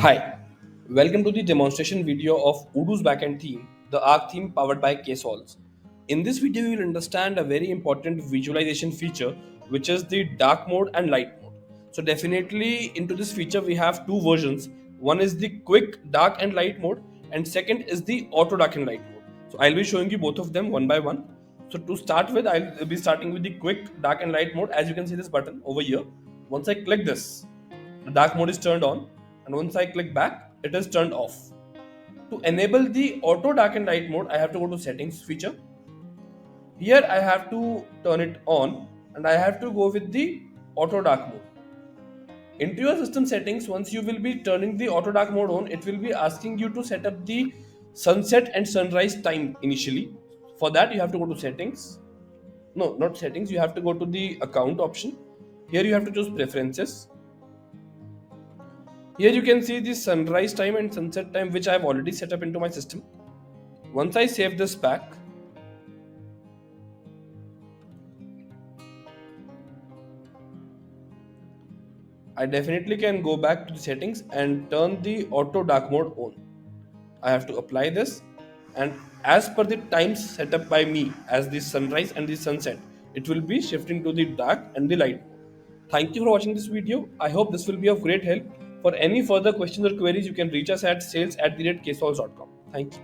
Hi, welcome to the demonstration video of Odoo's Backend Theme, the Arc theme powered by Ksolves. In this video, you will understand a very important visualization feature, which is the dark mode and light mode. So definitely into this feature, we have two versions. One is the quick dark and light mode, and second is the auto dark and light mode. So I'll be showing you both of them one by one. So to start with, I'll be starting with the quick dark and light mode. As you can see this button over here. Once I click this, the dark mode is turned on, and once I click back, it is turned off. To enable the auto dark and light mode, I have to go to settings feature. Here I have to turn it on, and I have to go with the auto dark mode. Into your system settings, once you will be turning the auto dark mode on, it will be asking you to set up the sunset and sunrise time initially. For that, you have to go to settings. No, not settings, you have to go to the account option. Here you have to choose preferences. Here you can see the sunrise time and sunset time, which I have already set up into my system. Once I save this back, I definitely can go back to the settings and turn the auto dark mode on. I have to apply this, and as per the times set up by me as the sunrise and the sunset, it will be shifting to the dark and the light mode. Thank you for watching this video. I hope this will be of great help. For any further questions or queries, you can reach us at sales@ksolves.com. Thank you.